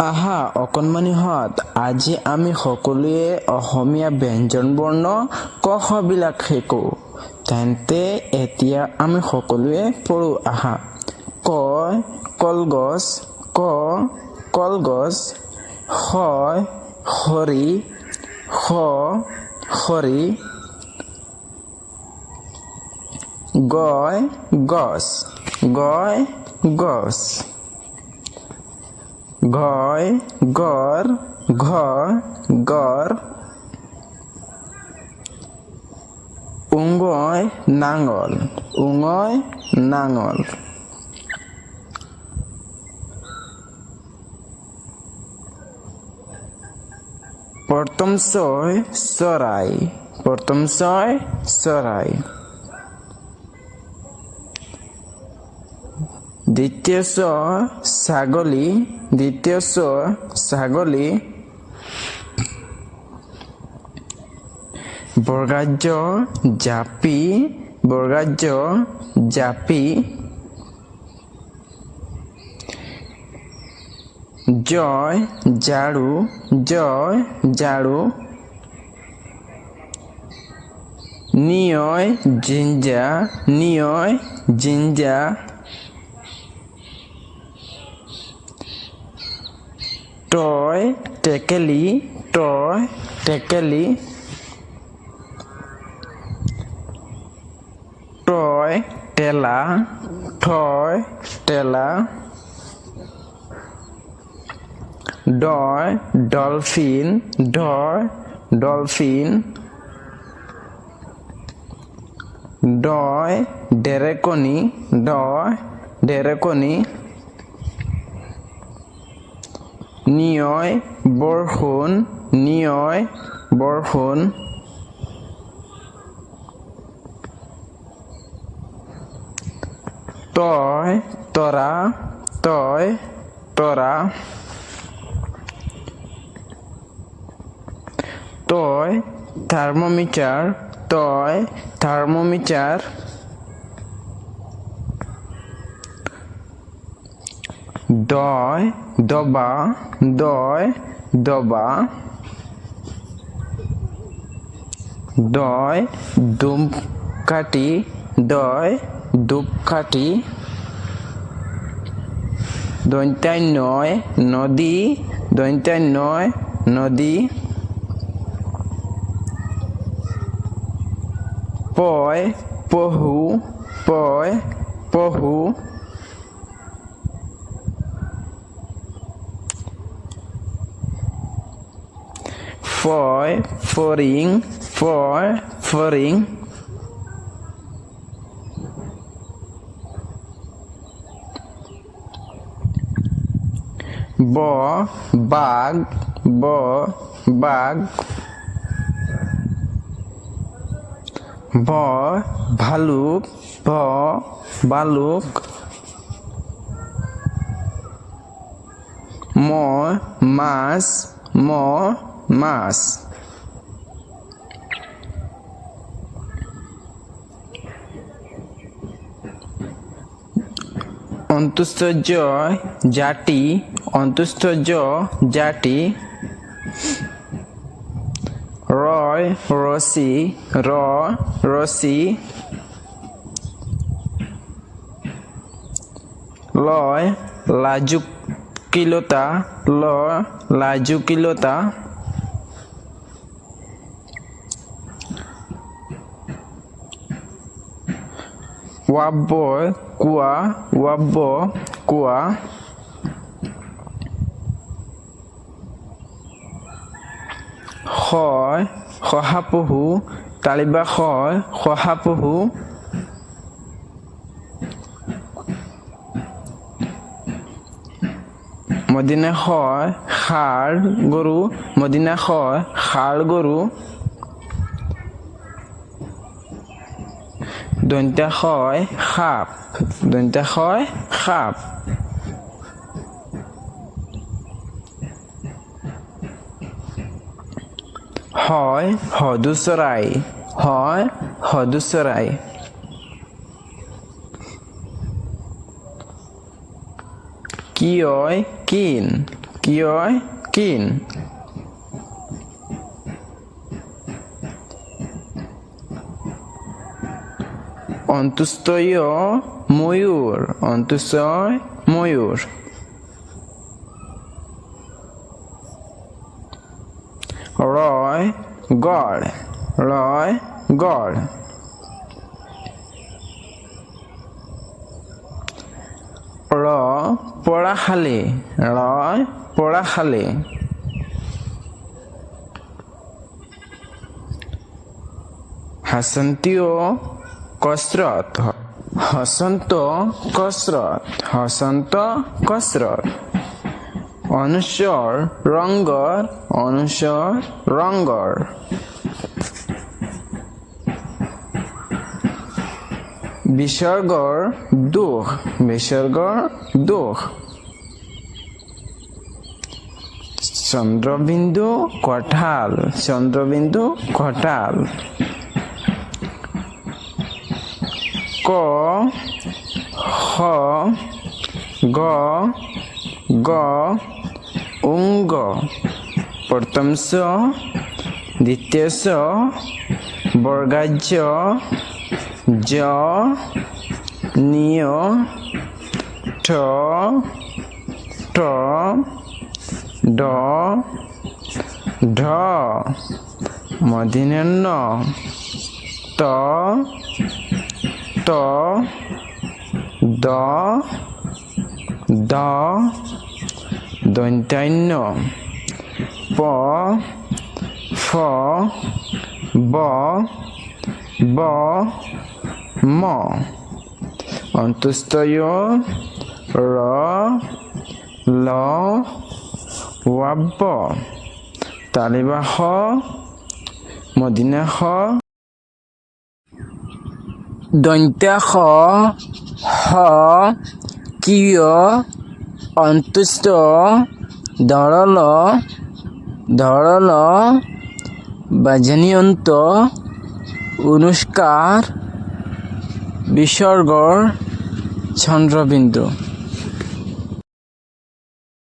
আহা অকণমানিহঁত, আজি আমি সকলোৱে অসমীয়া ব্যঞ্জন বৰ্ণ ক খ বিলাক শিকো। তেন্তে এতিয়া আমি সকলোৱে পঢ়ো আহা। ক কলগছ, ক কলগছ, খ খৰি, খ খৰি, গয় গছ, গয় গছ, ঘয় গড়, ঘ গড়, উঙয় নাঙল, উঙয় নাঙল, প্ৰথম ছয় চৰাই, প্ৰথম ছয় চৰাই, দ্বিতীয় ছ ছাগলী, দ্বিতীয় ছ ছাগলী, বৰ্গাজ্য জাপি, বৰ্গাজ্য জাপি, জয় ঝাড়ু, জয় ঝাড়ু, নিয়য় জিঞ্জা, নিয়য় জিঞ্জা, টয় টেকেলি, টয় টেকেলি, টয় টেলা, টয় টেলা, ডয় ডলফিন, ডয় ডলফিন, ডয় ডেৰেকনি, ডয় ডেৰেকনি, নিয়য় বৰষুণ, নিয়য় বৰষুণ, তয় তৰা, তয় তৰা, তয় থাৰ্মোমিটাৰ, তয় থাৰ্মোমিটাৰ, দয় দবা, দয় দবা, দয় ধূপকাঠি, দয় ধূপকাঠি, দন্ত্যায় নয় নদী, দন্ত্যায় নয় নদী, পয় পহু, পয় পহু, ফয় ফৰিং, ফয় ফৰিং, ব বাঘ, ব বাঘ, ভ ভালুক, ভ ভালুক, ম মাছ, ম মাছ, অন্তুস্থ জ জাতি, অন্তুস্থ জ জাতি, রয় রসি, র রসি, লয় লাজুকিলতা, ল লাজুকিলতা, ওয়াব্য কুয়া, ওয়াব্য কুয়া, হয় শহাপহু, তালিবা হয় শহাপহু, মদিনা হয় ষাঁড় গৰু, মদিনা হয় ষাঁড় গৰু, দন্ত্যা হয় সাপ, দন্ত্যা হয় সাপ, হয় হদু চৰাই, হয় হদু চৰাই, কিয় কিন, কিয় কিন অন্তুষ্টয় ময়ূর অন্তুষ্টয় ময়ূর রয় গড় রয় গড় র পড়াখালি রয় পড়াখালি হাসন্তীয় কসরত হসন্ত কসরত হসন্ত কসরত অনুস্বর রঙ্গর অনুস্বর রঙ্গর বিসর্গর দুঃখ বিসর্গর দুঃখ চন্দ্রবিন্দু কঠাল চন্দ্রবিন্দু কঠাল ক খ গ গ উঙ্গ প্রথম স দ্বিতীয় স বর্গাজ্য জ নিয় ঠ ঠ ড ঢ মধ্যাহ্ন ত ত দ দ দন্ত্যান্য প ফ ব ব ম অন্তুষ্টয় র ল ওয়াব্ব তালিবাহ মদিনাহ দন্ত্যাখ হ কিয় অন্তুষ্ট ধরল ধরল বাজনীয়ন্ত অনুষ্কার বিসর্গর চন্দ্রবিন্দু